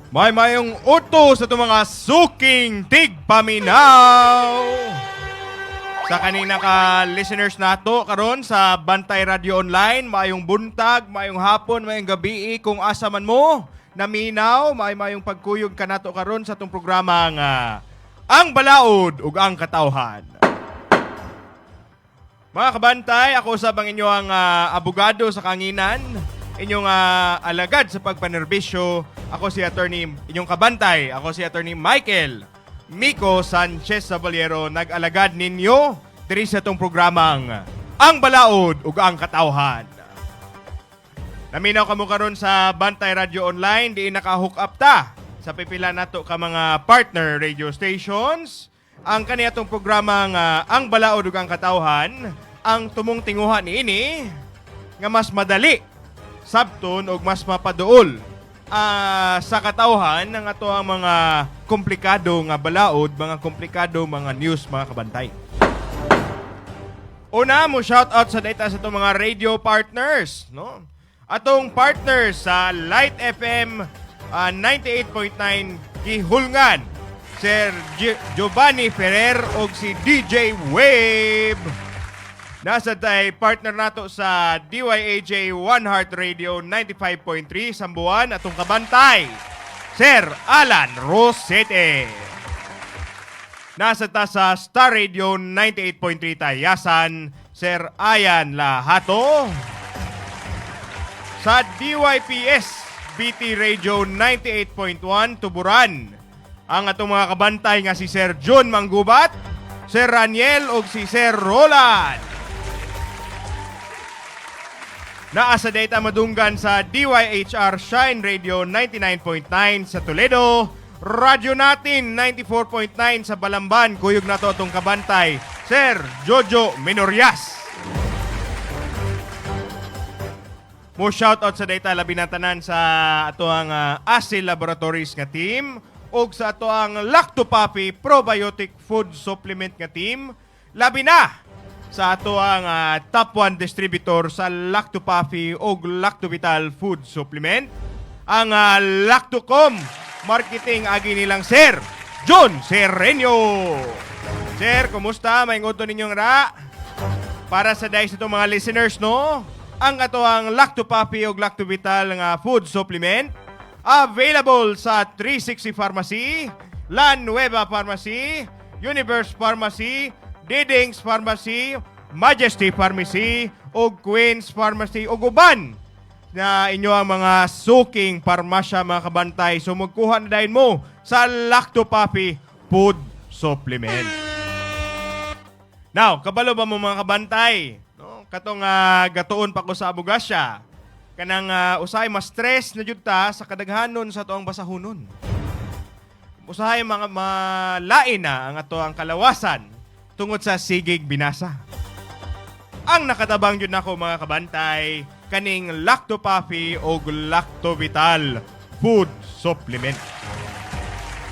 Mayong uto sa itong mga suking tigpaminaw. Sa kanina ka listeners nato karon sa Bantay Radio Online, mayong buntag, mayong hapon, mayong gabi kung asa man mo naminaw, mayong pagkuyog ka nato karon sa itong programa nga Ang Balaod ug Ang Katawhan. Mga kabantay, ako sa bang inyo ang abogado sa kanginan, inyong alagad sa pagpanerbisyo. Ako si attorney, inyong kabantay, ako si attorney Michael Miko Sanchez Sabaliero, nag-alagad ninyo diri sa itong programang Ang Balaod ug Ang Katawhan. Naminaw kamo karon sa Bantay Radio Online, di naka-hook up ta sa pipila nato ka mga partner radio stations. Ang kaniyatong programang Ang Balaod ug Ang Katawhan, ang tumong tinguha niini nga mas madali, sabton ug mas mapaduol sa katawhan ng ato ang mga komplikado nga balaod, mga komplikado mga news, mga kabantay. Una mo shoutout sa data sa itong mga radio partners, no? Atong partners sa Light FM 98.9 Gihulngan, Sir Giovanni Ferrer og si DJ Wave. Nasa tay partner nato sa DYAJ One Heart Radio 95.3 Sambuan, atong kabantay, Sir Alan Rosete. Nasa ta sa Star Radio 98.3 Tayasan, Sir Ayan Lahato. Sa DYPS BT Radio 98.1 Tuburan, ang atong mga kabantay nga si Sir John Manggubat, Sir Raniel ug si Sir Roland. Naa sa data madunggan sa DYHR Shine Radio 99.9 sa Toledo, Radyo Natin 94.9 sa Balamban. Kuyog na to itong kabantay, Sir Jojo Menorias. Mo shoutout sa data labi na tanan sa ato ang ASIL Laboratories nga team o sa ato ang Lactopapi Probiotic Food Supplement nga team. Labi na sa ato ang top 1 distributor sa Lactopafi o Lactovital Food Supplement, ang Lactocom Marketing agi nilang Sir John Serreño. Sir, kumusta? Maingoto ninyong ra? Para sa dahil sa itong mga listeners, no? Ang ato ang Lactopafi o Lactovital nga food supplement available sa 360 Pharmacy, La Nueva Pharmacy, Universe Pharmacy, Didings Pharmacy, Majesty Pharmacy, o Queen's Pharmacy, o uban na inyo ang mga suking parmasya, mga kabantay. So magkuha na dahil mo sa Lactopapi Food Supplement. Now, kabalo ba mo mga kabantay? No? Katong gatuon pa ko sa abogasya. Kanang usahay mas stress na jud ta sa kadaghanon sa toang basahunon. Usahay mga malain na ang ato ang kalawasan tungod sa sigig binasa. Ang nakatabang yun ako mga kabantay, kaning Lactopafi o Lactovital Food Supplement.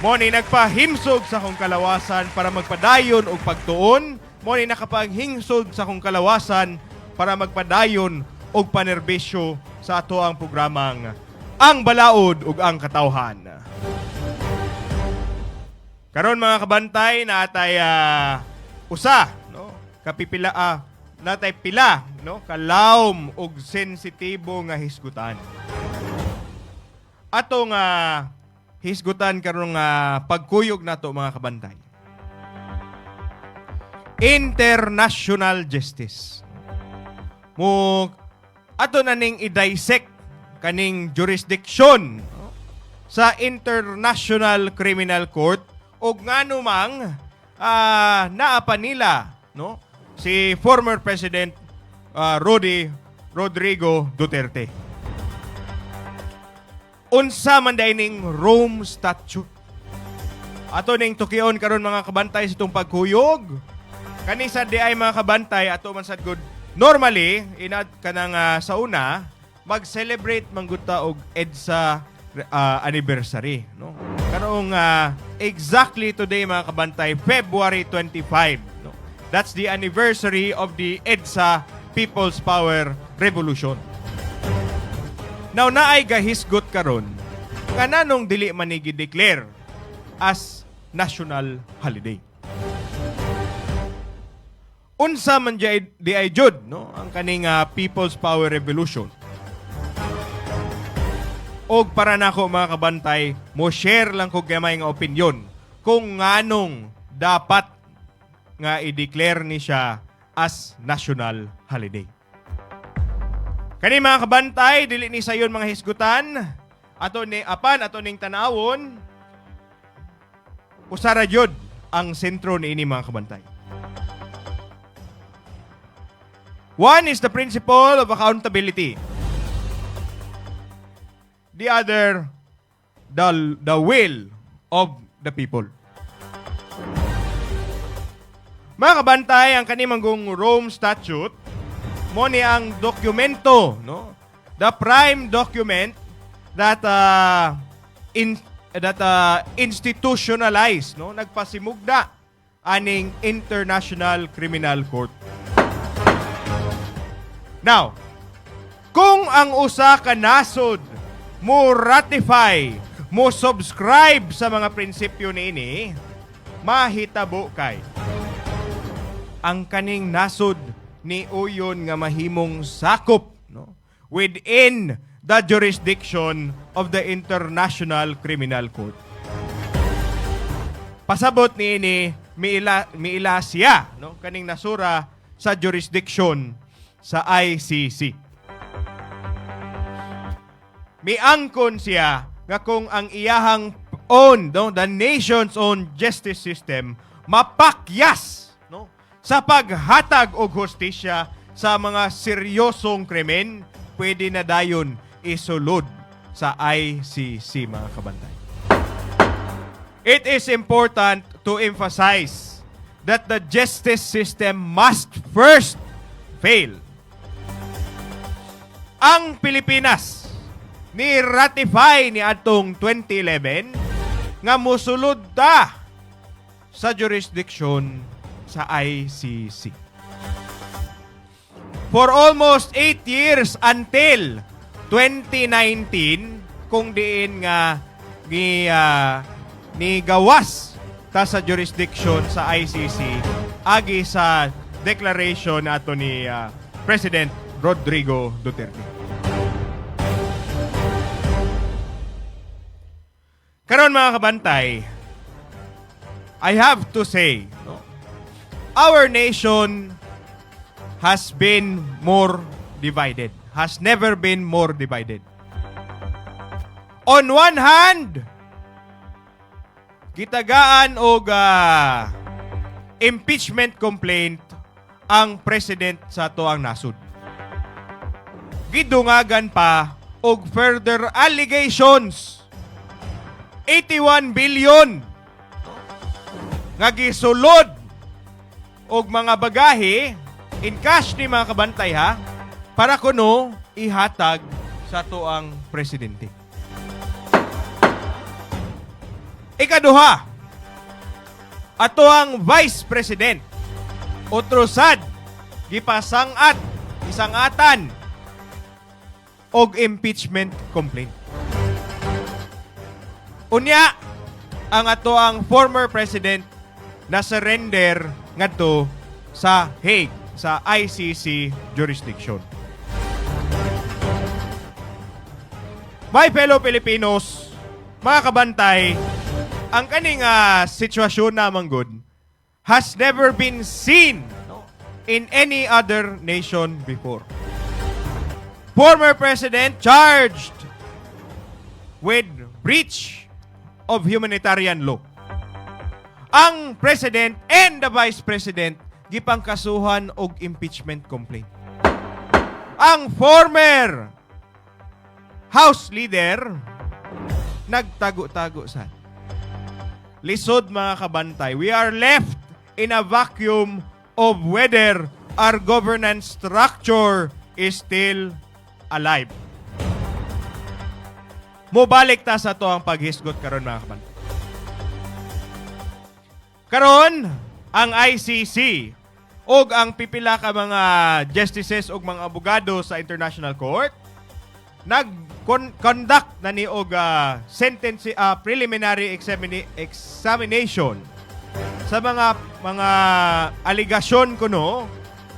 Mo ni nagpahimsog sa kong kalawasan para magpadayon og pagtuon. Mo ni nakapaghingsog sa kong kalawasan para magpadayon og panerbisyo sa ato ang programang Ang Balaod ug Ang Katawhan. Karon mga kabantay, natay usa, no? Kapipila natay pila, no? Kalawom og sensitibo nga hisgutan. Atong hisgutan karon nga pagkuyog nato mga kabantay. International justice. Mo ato na ning i-dissect kaning jurisdiction, no? Sa International Criminal Court og ngano mang naapa nila, no? Si former President Rodrigo Duterte. Unsa man dining Rome Statute. Ato ning tukion karon mga kabantay sa itong pagkuyog. Kani sa di ay mga kabantay ato man sad good. Normally inad kanang sa una mag-celebrate mangguta og EDSA anniversary, no? Karong exactly today mga kabantay, February 25, no? That's the anniversary of the EDSA People's Power Revolution. Now naay gahisgot karon ngananong dili man ni gi-declare as national holiday. Unsa man di ay jud no ang kaning People's Power Revolution. Og para nako mga kabantay, mo share lang ko gamay nga opinion kung nganong dapat nga i-declare ni siya as national holiday. Kani mga kabantay, dili ni sayon mga hisgutan, ato ning tanawon, usara jud ang sentro niini mga kabantay. One is the principle of accountability. The other, the will of the people. Mga kabantay, ang kanimang Rome Statute, mo ni ang dokumento, no? The prime document that institutionalized, no? Nagpasimugda aning International Criminal Court. Now, kung ang usa ka nasod mo ratify, mo subscribe sa mga prinsipyo niini, mahitabo kay ang kaning nasod ni uyon nga mahimong sakop no within the jurisdiction of the International Criminal Court. Pasabot niini miila siya no kaning nasura sa jurisdiction sa ICC. Miangkon siya nga kung ang iyahang own, no, the nation's own justice system mapakyas no, sa paghatag og hustisya sa mga seryosong krimen, pwede na dayon isulod sa ICC mga kabantay. It is important to emphasize that the justice system must first fail. Ang Pilipinas ni ratify ni atong 2011 nga mosulod ta sa jurisdiction sa ICC. For almost 8 years until 2019 kung diin nga ni gawas ta sa jurisdiction sa ICC agi sa declaration ato ni President Rodrigo Duterte. Karon mga kabantay, I have to say, no, our nation has been more divided, has never been more divided. On one hand, gitagaan og impeachment complaint ang president sa tuang nasud. Gidungagan pa og further allegations 81 billion nga gisulod og mga bagahe in cash ni mga kabantay ha para kuno ihatag sa tuang presidente. Ikaduha, ato ang vice president utrosad isangatan og impeachment complaint. Unya, ang ato ang former president na surrender ngadto sa Hague, sa ICC jurisdiction. My fellow Filipinos, mga kabantay, ang kaning sitwasyon namang good has never been seen in any other nation before. Former president charged with breach of humanitarian law. Ang president and the vice president gipangkasuhan og impeachment complaint. Ang former house leader nagtago-tago sa. Lisod mga kabantay, we are left in a vacuum of whether our governance structure is still alive. Mobalik ta sa to ang paghisgot karon mga kabantay. Karon ang ICC og ang pipila ka mga justices og mga abogado sa International Court conduct na ni og preliminary examination sa mga aligasyon kuno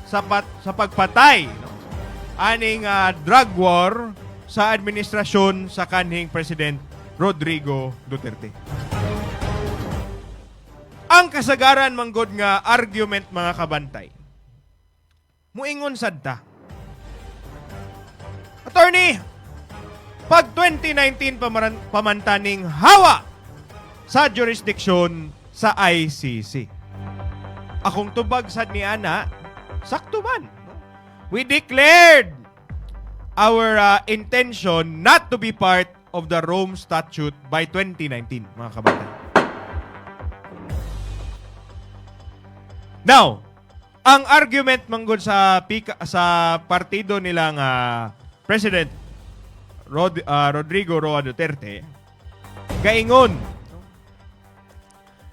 sa pagpatay, no, aning drug war sa administrasyon sa kanhing President Rodrigo Duterte. Ang kasagaran manggod nga argument, mga kabantay, muingon sad ta, attorney, pag 2019 pamantaning hawa sa jurisdiction sa ICC. Akong tubag sad ni ana, sakto man. We declared our intention not to be part of the Rome Statute by 2019, mga kabantay. Now, ang argument manggod sa partido nilang President Rodrigo Roa Duterte,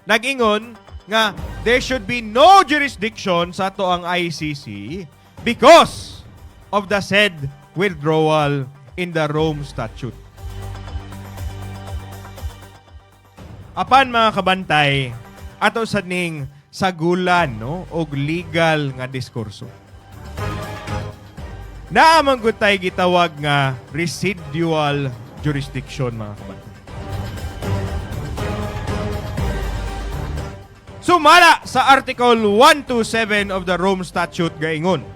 nag-ingon nga there should be no jurisdiction sa ato ang ICC because of the said withdrawal in the Rome Statute. Apan, mga kabantay, ato sa ning sagulan, no, og legal nga diskurso. Naamang gutay gitawag nga residual jurisdiction, mga kabantay. Sumala sa Article 127 of the Rome Statute gaingon,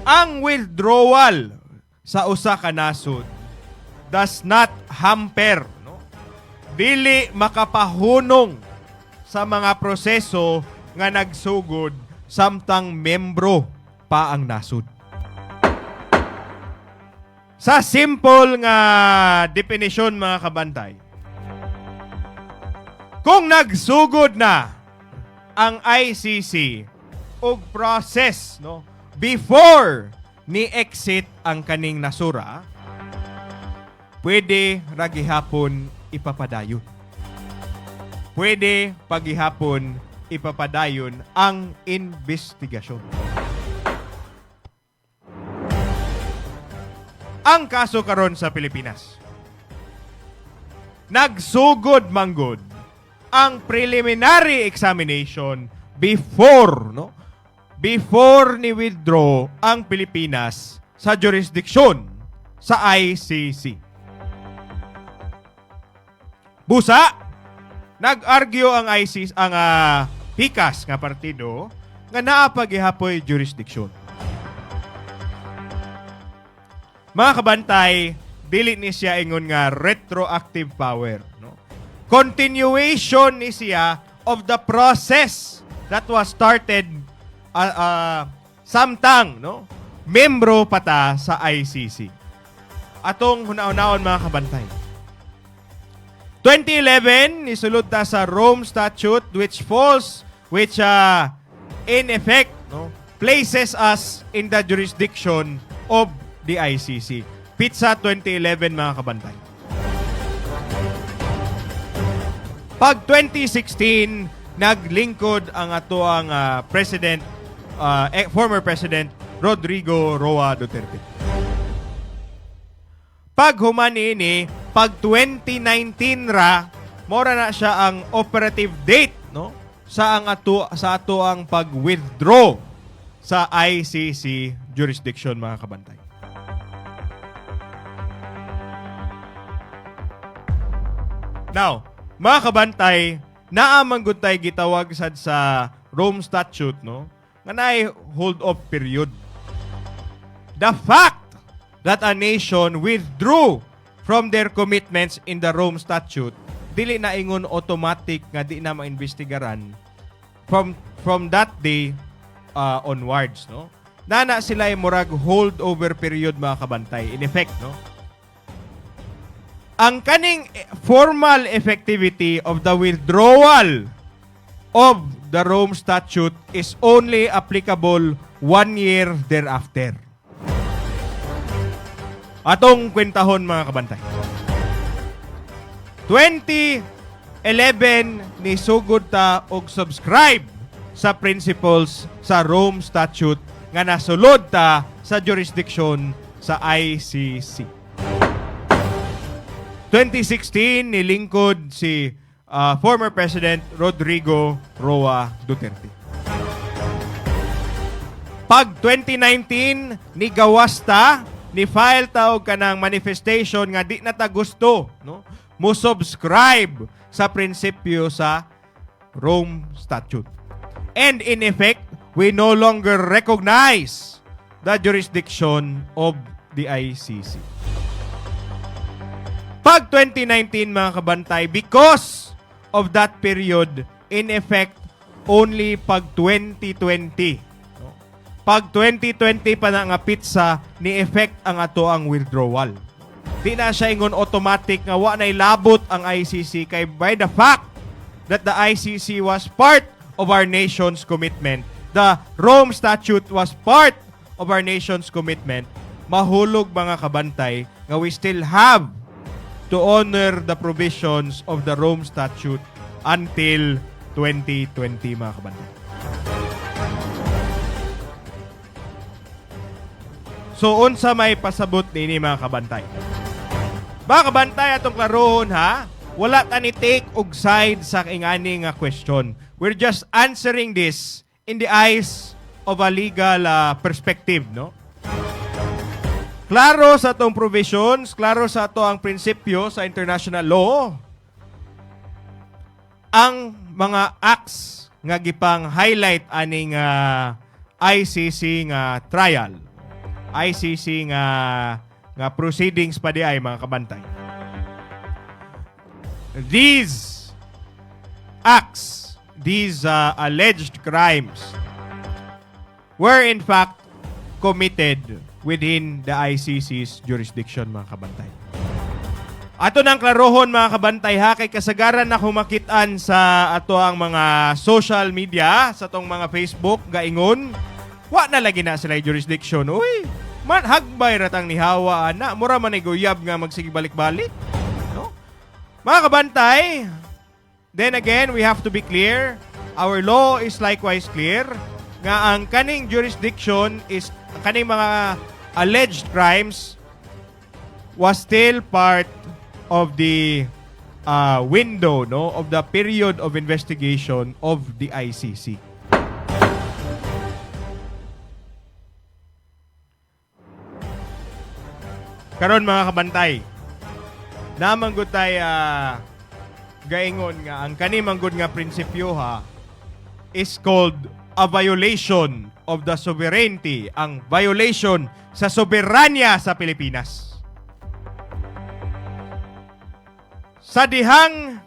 ang withdrawal sa usa ka nasod does not hamper, no, dili makapahunong sa mga proseso nga nagsugod samtang membro pa ang nasod. Sa simple nga definition, mga kabantay, kung nagsugod na ang ICC og process, no, before ni exit ang kaning nasura, pwede ragihapon ipapadayon. Pwede pagihapon ipapadayon ang investigasyon. Ang kaso karon sa Pilipinas, nagsugod manggod ang preliminary examination before ni withdraw ang Pilipinas sa jurisdiksyon sa ICC. Busa, nag-argue ang ICC, ang PICAS nga partido nga naapagihapoy jurisdiksyon. Mga kabantay, dili ni siya ingon nga retroactive power, no? Continuation ni siya of the process that was started samtang, no, membro pata sa ICC. Atong hunaon-hunaon, mga kabantay. 2011 nisulod ta sa Rome Statute which in effect, no, places us in the jurisdiction of the ICC. Pizza 2011, mga kabantay. Pag 2016, naglingkod ang ato ang former President Rodrigo Roa Duterte. Pag human ini, pag 2019 ra, mora na siya ang operative date, no, sa ato ang pag-withdraw sa ICC jurisdiction, mga kabantay. Now, mga kabantay, naamanggod tayo gitawag sad sa Rome Statute, no, nga naay hold-off period. The fact that a nation withdrew from their commitments in the Rome Statute, dili na ingon automatic nga di na maimbestigaran from that day onwards, no. Nana sila ay murag holdover period, mga kabantay, in effect, no. Ang kaning formal effectivity of the withdrawal of the Rome Statute is only applicable 1 year thereafter. Atong kwentahon, mga kabantay. 2011 ni sugod ta og subscribe sa principles sa Rome Statute nga nasulod ta sa jurisdiction sa ICC. 2016, nilingkod si former President Rodrigo Roa Duterte. Pag 2019, ni gawasta, ni file taog ka ng manifestation nga di na ta gusto, no? Mo subscribe sa prinsipyo sa Rome Statute. And in effect, we no longer recognize the jurisdiction of the ICC. Pag 2019, mga kabantay, because of that period, in effect, only pag 2020. No? Pag 2020 pa na nga pizza, ni effect ang ato ang withdrawal. Di na siya ingon automatic nga wa na ilabot ang ICC kay by the fact that the ICC was part of our nation's commitment. The Rome Statute was part of our nation's commitment. Mahulog, mga kabantay, nga we still have to honor the provisions of the Rome Statute until 2020, mga kabantay. So, unsa may pasabot nini, mga kabantay? Mga kabantay, atong klarohon, ha? Wala ta ni take og side sa ingani nga question. We're just answering this in the eyes of a legal perspective, no? Klaro sa atong provisions, klaro sa ato ang prinsipyo sa international law. Ang mga acts nga gipang highlight aning ICC nga trial, ICC nga proceedings pa di ay, mga kabantay. These acts, these alleged crimes were in fact committed within the ICC's jurisdiction, mga kabantay. Ato nang klarohon, mga kabantay, ha, kay kasagaran na humakitaan sa ato ang mga social media, sa tong mga Facebook, gaingon, wa na lagi na sila jurisdiction. Uy, man, hagbay ratang nihawa, na, mura man iguyab nga magsige balik-balik. No? Mga kabantay, then again, we have to be clear, our law is likewise clear, nga ang kaning jurisdiction is, kaning mga alleged crimes was still part of the window, no, of the period of investigation of the ICC. Karon, mga kabantay, namanggod tayo gaingon nga ang kanimanggod nga prinsipyo, ha, is called a violation of the sovereignty, ang violation sa soberanya sa Pilipinas. Sa dihang,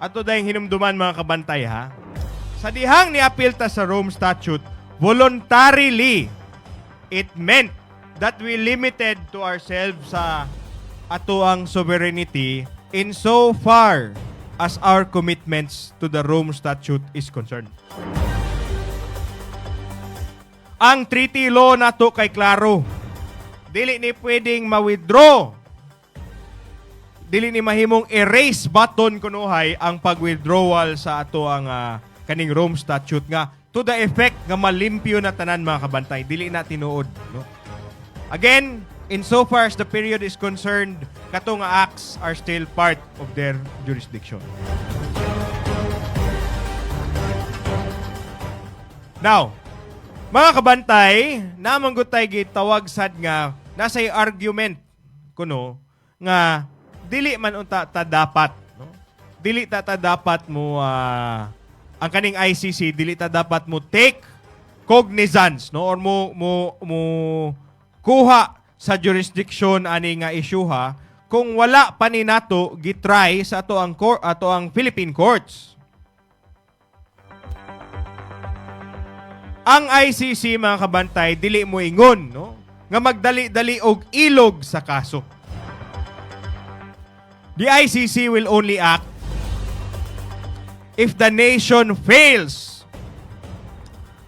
ato dahing hinumduman, mga kabantay, ha, sa dihang niapilta sa Rome Statute, voluntarily, it meant that we limited to ourselves sa ato ang sovereignty in so far as our commitments to the Rome Statute is concerned. Ang treaty law nato kay klaro. Dili ni pwedeng ma-withdraw. Dili ni mahimong erase button kunuhay ang pag-withdrawal sa ato ang kaning Rome Statute nga to the effect nga malimpyo na tanan, mga kabantay. Dili na tinuod, no? Again, in so far as the period is concerned, kato nga acts are still part of their jurisdiction. Now, mga kabantay, namanggod tayo gitawag sad nga nasa argument kuno nga dili man unta ta dapat, no? Dili ta dapat mo ang kaning ICC dili ta dapat mo take cognizance, no, or mo kuha sa jurisdiction ani nga issue, ha, kung wala pa ni nato gitry sa ato ang Philippine courts. Ang ICC, mga kabantay, dili mo ingon, no, nga magdali-dali og ilog sa kaso. The ICC will only act if the nation fails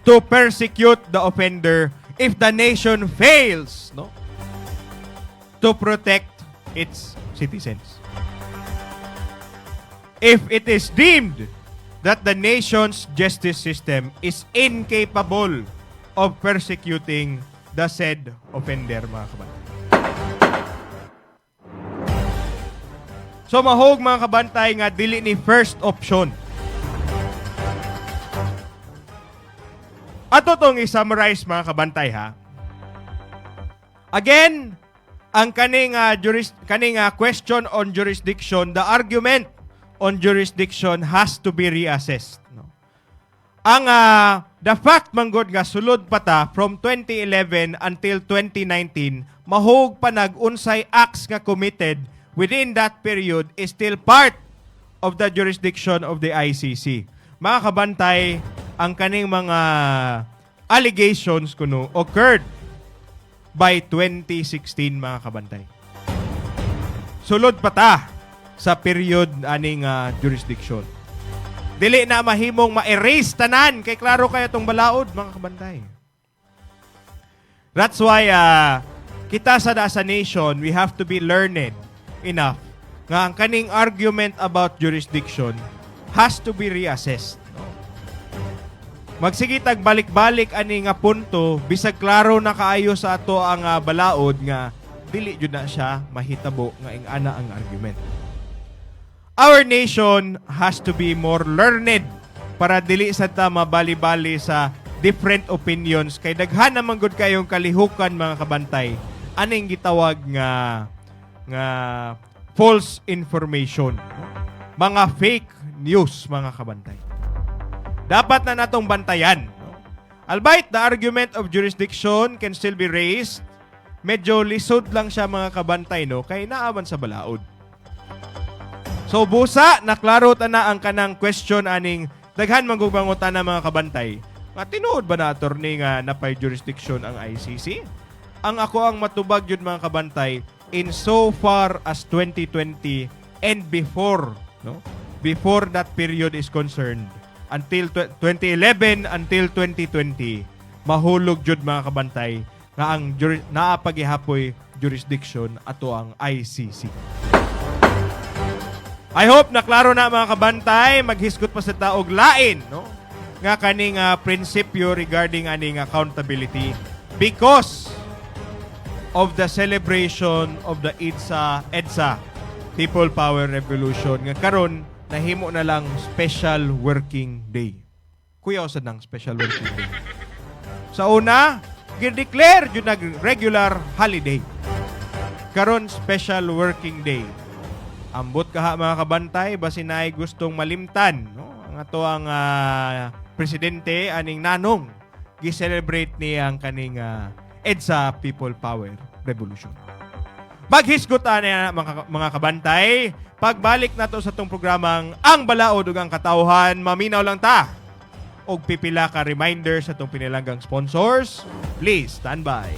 to persecute the offender, if the nation fails, no, to protect its citizens. If it is deemed that the nation's justice system is incapable of persecuting the said offender, mga kabantay. So mahog mga kabantay nga dili ni first option. Ato tong i-summarize mga kabantay ha. Again, ang kaning question on jurisdiction, the argument on jurisdiction has to be reassessed. No? Ang the fact manggod nga sulod pa ta from 2011 until 2019, mahog pa nag-unsay acts nga committed within that period is still part of the jurisdiction of the ICC. Mga kabantay, ang kaning mga allegations kuno occurred by 2016 mga kabantay. Sulod pa ta sa period aning jurisdiction. Dili na mahimong ma-erase tanan kay klaro kaya tong balaod mga kabantay. That's why kita as a nation, we have to be learned enough nga ang kaning argument about jurisdiction has to be reassessed. Magsigitag balik-balik ani nga punto bisag klaro na kaayo sa ato ang balaod nga dili jud na siya mahitabo nga ingana ang argument. Our nation has to be more learned para dili sa ta mabali-bali sa different opinions kay daghan naman gud kayong kalihukan mga kabantay aning gitawag nga false information, mga fake news mga kabantay. Dapat na natong bantayan. Albeit the argument of jurisdiction can still be raised, medyo lisod lang siya mga kabantay no kay naaman sa balaod. So busa naklaro ta na ang kanang question aning daghan manggubangutan na mga kabantay. Nga tinuod ba na attorney nga napay jurisdiction ang ICC? Ang ako ang matubag yun mga kabantay in so far as 2020 and before, no? Before that period is concerned. Until 2011 until 2020 mahulog jud mga kabantay nga ang naapagihapoy jurisdiction ato ang ICC. I hope na klaro na mga kabantay, maghisgot pa sa taog lain no nga kaning prinsipyo regarding aning accountability because of the celebration of the EDSA People Power Revolution nga karon nahimo na lang special working day. Kuya usad ng special working day. Sa una, gi-declare yun nag regular holiday. Karon special working day. Ambot kaha mga kabantay, basin ay gustong malimtan, no? Ang ato ang presidente aning nanong gi-celebrate niya ang kaning EDSA People Power Revolution. Maghisgutan na mga kabantay. Pagbalik nato sa itong programang Ang Balaod ug ang Katawhan, maminaw lang ta. Og pipila ka reminders sa itong pinilanggang sponsors. Please stand by.